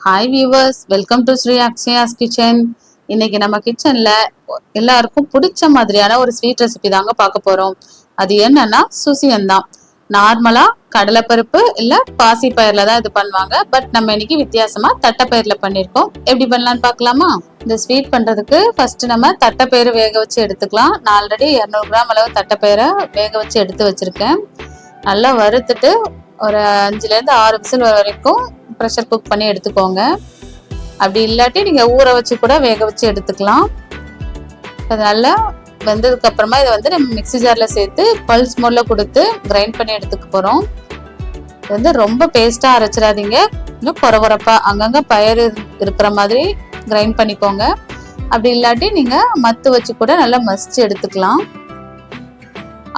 Hi viewers, welcome to Sri Akshaya's kitchen. இன்னைக்கு நம்ம கிச்சன்ல எல்லாருக்கும் பிடிச்ச மாதிரியான ஒரு ஸ்வீட் ரெசிபி தாங்க பார்க்க போறோம். அது என்னன்னா சுசியம் தான். நார்மலா கடலைப்பருப்பு இல்ல பாசி பயிர்ல தான் இது பண்ணுவாங்க. பட் நம்ம இன்னைக்கு வித்தியாசமா தட்டைப்பயிர்ல பண்ணிருக்கோம். எப்படி பண்ணலாம்னு பார்க்கலாமா? இந்த ஸ்வீட் பண்றதுக்கு ஃபர்ஸ்ட் நம்ம தட்டைப்பயிறு வேக வச்சு எடுத்துக்கலாம். நான் ஆல்ரெடி 200 கிராம் அளவு தட்டைப்பயிரை வேக வச்சு எடுத்து வச்சிருக்கேன். நல்லா வறுத்துட்டு ஒரு 5ல இருந்து 6 விசில் வரைக்கும் ப்ரெஷர் குக் பண்ணி எடுத்துக்கோங்க. அப்படி இல்லாட்டி நீங்க ஊற வச்சு கூட வேக வச்சு எடுத்துக்கலாம். அது நல்லா வெந்ததுக்கு அப்புறமா இதை வந்து நம்ம மிக்ஸி ஜார்ல சேர்த்து பல்ஸ் மோட்ல கொடுத்து கிரைண்ட் பண்ணி எடுத்துக்க போறோம். இது வந்து ரொம்ப பேஸ்டா அரைச்சிடாதீங்க, கொஞ்சம் குறகுறப்பா அங்கங்க பயிர் இருக்கிற மாதிரி கிரைண்ட் பண்ணிக்கோங்க. அப்படி இல்லாட்டி நீங்க மத்து வச்சு கூட நல்லா மசிச்சு எடுத்துக்கலாம்.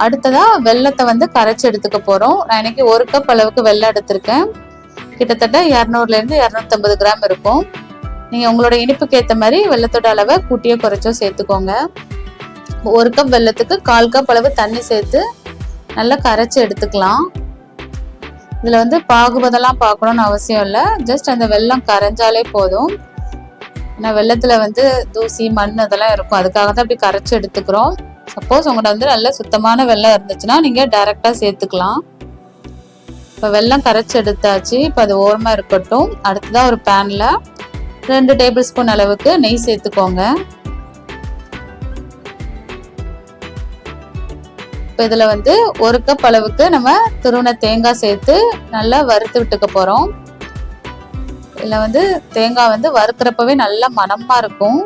அடுத்ததா வெல்லத்தை வந்து கரைச்சி எடுத்துக்க போறோம். நான் இன்னைக்கு 1 கப் அளவுக்கு வெல்லம் எடுத்திருக்கேன். கிட்டத்தட்ட 200ல இருந்து 250 கிராம் இருக்கும். நீங்க உங்களோட இனிப்புக்கு ஏற்ற மாதிரி வெல்லத்தோட அளவை கூட்டியோ குறைச்சோ சேர்த்துக்கோங்க. 1 கப் வெல்லத்துக்கு 1/4 கப் அளவு தண்ணி சேர்த்து நல்லா கரைச்சி எடுத்துக்கலாம். இதுல வந்து பாகுபதெல்லாம் பார்க்கணும்னு அவசியம் இல்லை, ஜஸ்ட் அந்த வெல்லம் கரைஞ்சாலே போதும். ஏன்னா வெல்லத்துல வந்து தூசி மண் அதெல்லாம் இருக்கும், அதுக்காக தான் அப்படி கரைச்சி எடுத்துக்கிறோம். சப்போஸ் உங்கள்கிட்ட வந்து நல்ல சுத்தமான வெல்லம் இருந்துச்சுன்னா நீங்க டைரக்டா சேர்த்துக்கலாம். இப்போ வெல்லம் கரைச்சி எடுத்தாச்சு. இப்போ அது ஓரமா இருக்கட்டும். அடுத்ததான் ஒரு பேன்ல 2 டேபிள் ஸ்பூன் அளவுக்கு நெய் சேர்த்துக்கோங்க. இப்போ இதுல வந்து 1 கப் அளவுக்கு நம்ம துருவன தேங்காய் சேர்த்து நல்லா வறுத்து விட்டுக்க போறோம். இதுல வந்து தேங்காய் வந்து வறுக்கிறப்பவே நல்ல மணமா இருக்கும்.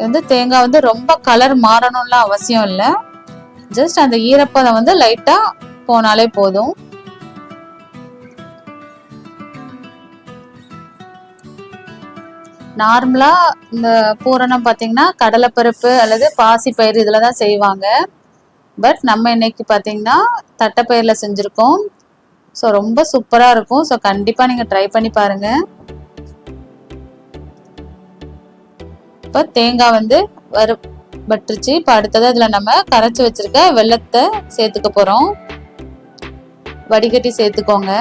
வந்து தேங்காய் வந்து ரொம்ப கலர் மாறணும்லாம் அவசியம் இல்லை, ஜஸ்ட் அந்த ஈரப்பதம் வந்து லைட்டா போனாலே போதும். நார்மலா இந்த பூரணம் பாத்தீங்கன்னா கடலைப்பருப்பு அல்லது பாசி பயிர் இதுலதான் செய்வாங்க. பட் நம்ம இன்னைக்கு பாத்தீங்கன்னா தட்டைப்பயிர்ல செஞ்சிருக்கோம். ஸோ ரொம்ப சூப்பரா இருக்கும். ஸோ கண்டிப்பா நீங்க ட்ரை பண்ணி பாருங்க. இப்போ தேங்காய் வந்து வறுபட்டுருச்சு. இப்போ அடுத்தது இதுல நம்ம கரைச்சி வச்சிருக்க வெல்லத்தை சேர்த்துக்க போறோம். வடிகட்டி சேர்த்துக்கோங்க.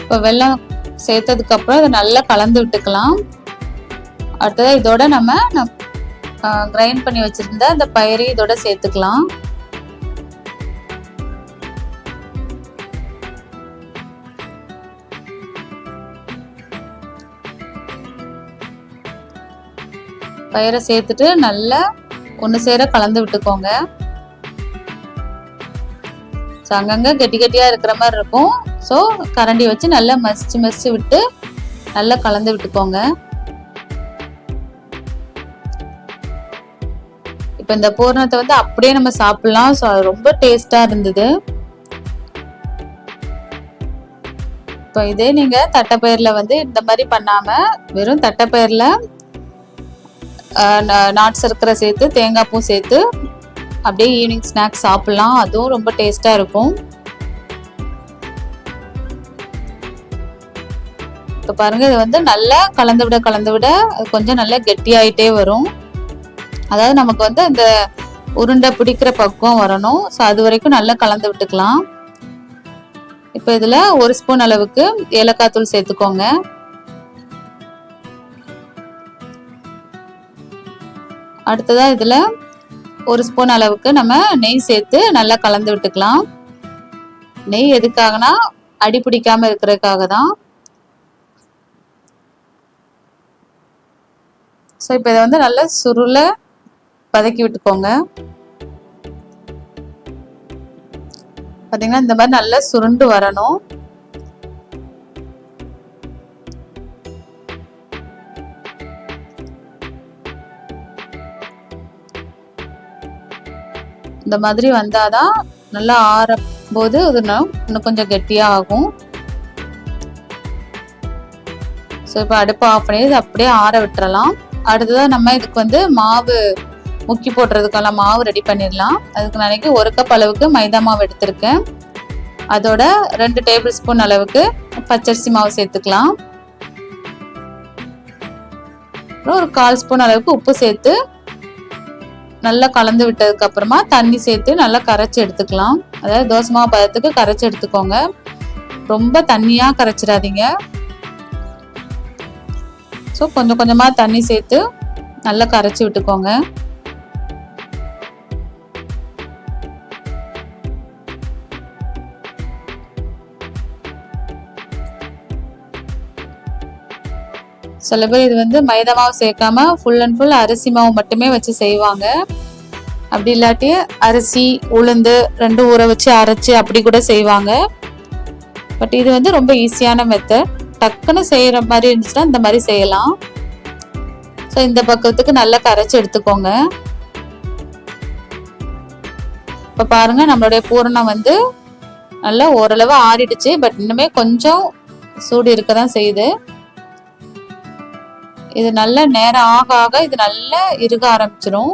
இப்போ வெல்லம் சேர்த்ததுக்கு அப்புறம் இதை நல்லா கலந்து விட்டுக்கலாம். அடுத்தது இதோட நம்ம கிரைண்ட் பண்ணி வச்சிருந்த அந்த பயிரை இதோட சேர்த்துக்கலாம். பயிரை சேர்த்துட்டு நல்லா ஒன்று சேர கலந்து விட்டுக்கோங்க. அங்கங்க கெட்டி கெட்டியா இருக்கிற மாதிரி இருக்கும். ஸோ கரண்டி வச்சு நல்லா மசிச்சு விட்டு நல்லா கலந்து விட்டுக்கோங்க. இப்போ இந்த பூரணத்தை வந்து அப்படியே நம்ம சாப்பிடலாம். ஸோ அது ரொம்ப டேஸ்டா இருந்தது. இப்போ இதே நீங்க தட்டைப்பயிர்ல வந்து இந்த மாதிரி பண்ணாம வெறும் தட்டைப்பயிர்ல நாட் சர்க்கரை சேர்த்து தேங்காய் பூ சேர்த்து அப்படியே ஈவினிங் ஸ்நாக்ஸ் சாப்பிடலாம். அதுவும் ரொம்ப டேஸ்டா இருக்கும். இப்போ பாருங்க, இது வந்து நல்லா கலந்து விட கொஞ்சம் நல்லா கெட்டியாயிட்டே வரும். அதாவது நமக்கு வந்து அந்த உருண்டை பிடிக்கிற பக்குவம் வரணும். ஸோ அது வரைக்கும் நல்லா கலந்து விட்டுக்கலாம். இப்போ இதுல 1 ஸ்பூன் அளவுக்கு ஏலக்காய் தூள் சேர்த்துக்கோங்க. அடுத்ததா இதுல 1 ஸ்பூன் அளவுக்கு நம்ம நெய் சேர்த்து நல்லா கலந்து விட்டுக்கலாம். நெய் எதுக்காகனா அடி பிடிக்காம இருக்கிறதுக்காக தான். ஸோ இப்போ இதை வந்து நல்லா சுருள வதக்கி விட்டுக்கோங்க. பார்த்தீங்கன்னா இந்த மாதிரி நல்லா சுருண்டு வரணும். இந்த மாதிரி வந்தாதான் நல்லா ஆறும் போது அது இன்னும் கொஞ்சம் கெட்டியா ஆகும். ஸோ இப்போ அடுப்பு ஆஃப் பண்ணி அப்படியே ஆற விட்டுறலாம். அடுத்ததான் நம்ம இதுக்கு வந்து மாவு முக்கி போடுறதுக்கெல்லாம் மாவு ரெடி பண்ணிடலாம். அதுக்கு நாளைக்கு 1 கப் அளவுக்கு மைதா மாவு எடுத்திருக்கேன். அதோட 2 டேபிள் ஸ்பூன் அளவுக்கு பச்சரிசி மாவு சேர்த்துக்கலாம். அப்புறம் ஒரு 1/4 ஸ்பூன் அளவுக்கு உப்பு சேர்த்து நல்லா கலந்து விட்டதுக்கு அப்புறமா தண்ணி சேர்த்து நல்லா கரைச்சி எடுத்துக்கலாம். அதாவது தோசை மாவு பதத்துக்கு கரைச்சி எடுத்துக்கோங்க. ரொம்ப தண்ணியா கரைச்சிடாதீங்க. ஸோ கொஞ்சம் கொஞ்சமா தண்ணி சேர்த்து நல்லா கரைச்சி விட்டுக்கோங்க. சில பேர் இது வந்து மைதா மாவு சேர்க்காம ஃபுல் அண்ட் ஃபுல் அரிசி மாவு மட்டுமே வச்சு செய்வாங்க. அப்படி இல்லாட்டி அரிசி உளுந்து ரெண்டும் ஊற வச்சு அரைச்சி அப்படி கூட செய்வாங்க. பட் இது வந்து ரொம்ப ஈஸியான மெத்தட். டக்குன்னு செய்யற மாதிரி இருந்துச்சுன்னா இந்த மாதிரி செய்யலாம். ஸோ இந்த பக்கத்துக்கு நல்லா கரைச்சி எடுத்துக்கோங்க. இப்போ பாருங்க நம்மளுடைய பூரணம் வந்து நல்லா ஓரளவு ஆறிடுச்சு. பட் இன்னுமே கொஞ்சம் சூடு இருக்க தான் செய்யுது. இது நல்ல நேரம் ஆக ஆக இது நல்லா இறுக ஆரம்பிச்சிடும்.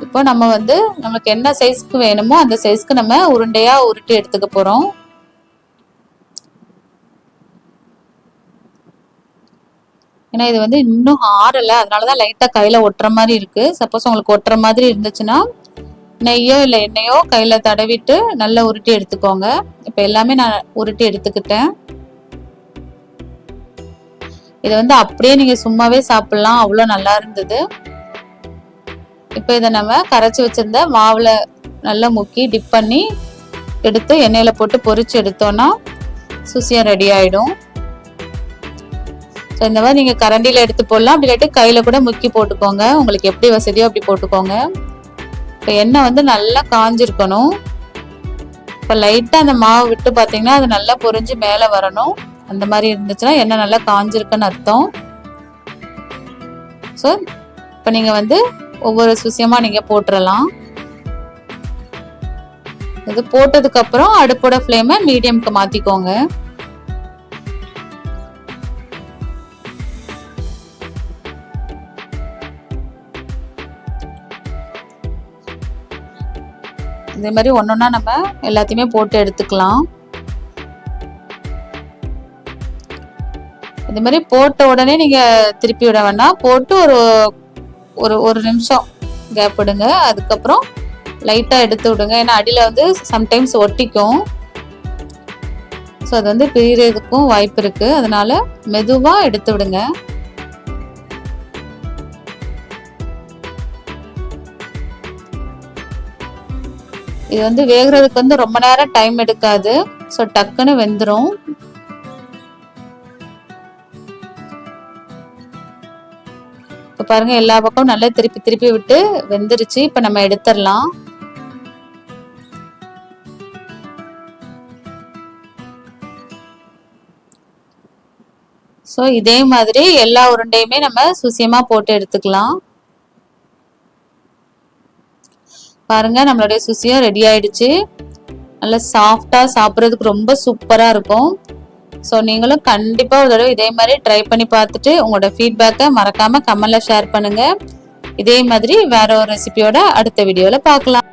இப்போ நம்ம வந்து நமக்கு என்ன சைஸ்க்கு வேணுமோ அந்த சைஸ்க்கு நம்ம உருண்டையா உருட்டி எடுத்துக்க போறோம். ஏன்னா இது வந்து இன்னும் ஆறல, அதனாலதான் லைட்டா கையில ஒட்டுற மாதிரி இருக்கு. சப்போஸ் உங்களுக்கு ஒட்டுற மாதிரி இருந்துச்சுன்னா நெய்யோ இல்லை எண்ணெயோ கையில தடவிட்டு நல்லா உருட்டி எடுத்துக்கோங்க. இப்போ எல்லாமே நான் உருட்டி எடுத்துக்கிட்டேன். இதை வந்து அப்படியே நீங்க சும்மாவே சாப்பிடலாம், அவ்வளோ நல்லா இருந்தது. இப்போ இதை நம்ம கரைச்சி வச்சிருந்த மாவுல நல்லா முக்கி டிப் பண்ணி எடுத்து எண்ணெயில போட்டு பொரிச்சு எடுத்தோம்னா சுசியம் ரெடி ஆயிடும். ஸோ இந்த மாதிரி நீங்க கரண்டியில எடுத்து போடலாம், அப்படி இல்லாட்டி கையில கூட முக்கி போட்டுக்கோங்க. உங்களுக்கு எப்படி வசதியோ அப்படி போட்டுக்கோங்க. இப்போ எண்ணெய் வந்து நல்லா காஞ்சிருக்கணும். இப்போ லைட்டா அந்த மாவு விட்டு பார்த்தீங்கன்னா அது நல்லா பொரிஞ்சு மேலே வரணும். அந்த மாதிரி இருந்துச்சுன்னா எண்ணெய் நல்லா காஞ்சிருக்குன்னு அர்த்தம். ஸோ இப்போ நீங்கள் வந்து ஒவ்வொரு சுசியமாக நீங்கள் போட்டுடலாம். இது போட்டதுக்கப்புறம் அடுப்போட ஃப்ளேமை மீடியம்க்கு மாற்றிக்கோங்க. இதே மாதிரி ஒன்றொன்னா நம்ம எல்லாத்தையுமே போட்டு எடுத்துக்கலாம். இந்த மாதிரி போட்ட உடனே நீங்க திருப்பி விட வேண்டாம். போட்டு ஒரு ஒரு நிமிஷம் கேப் விடுங்க. அதுக்கப்புறம் லைட்டா எடுத்து விடுங்க. ஏன்னா அடியில வந்து சம்டைம்ஸ் ஒட்டிக்கும். ஸோ அது வந்து பிரியறதுக்கும் வாய்ப்பு இருக்கு. அதனால மெதுவா எடுத்து விடுங்க. இது வந்து வேகிறதுக்கு வந்து ரொம்ப நேரம் டைம் எடுக்காது. ஸோ டக்குன்னு வெந்துடும். இப்போ பாருங்க எல்லா பக்கமும் நல்லா திருப்பி திருப்பி விட்டு வெந்துருச்சு. இப்போ நம்ம எடுத்துடலாம். ஸோ இதே மாதிரி எல்லா உருண்டையுமே நம்ம சுசியமா போட்டு எடுத்துக்கலாம். பாருங்க நம்மளுடைய சுசியம் ரெடி ஆயிடுச்சு. நல்லா சாஃப்டா சாப்பிட்றதுக்கு ரொம்ப சூப்பரா இருக்கும். ஸோ நீங்களும் கண்டிப்பா ஒரு தடவை இதே மாதிரி ட்ரை பண்ணி பார்த்துட்டு உங்களோட ஃபீட்பேக்கை மறக்காம கமெண்ட்ல ஷேர் பண்ணுங்க. இதே மாதிரி வேற ஒரு ரெசிபியோட அடுத்த வீடியோல பார்க்கலாம்.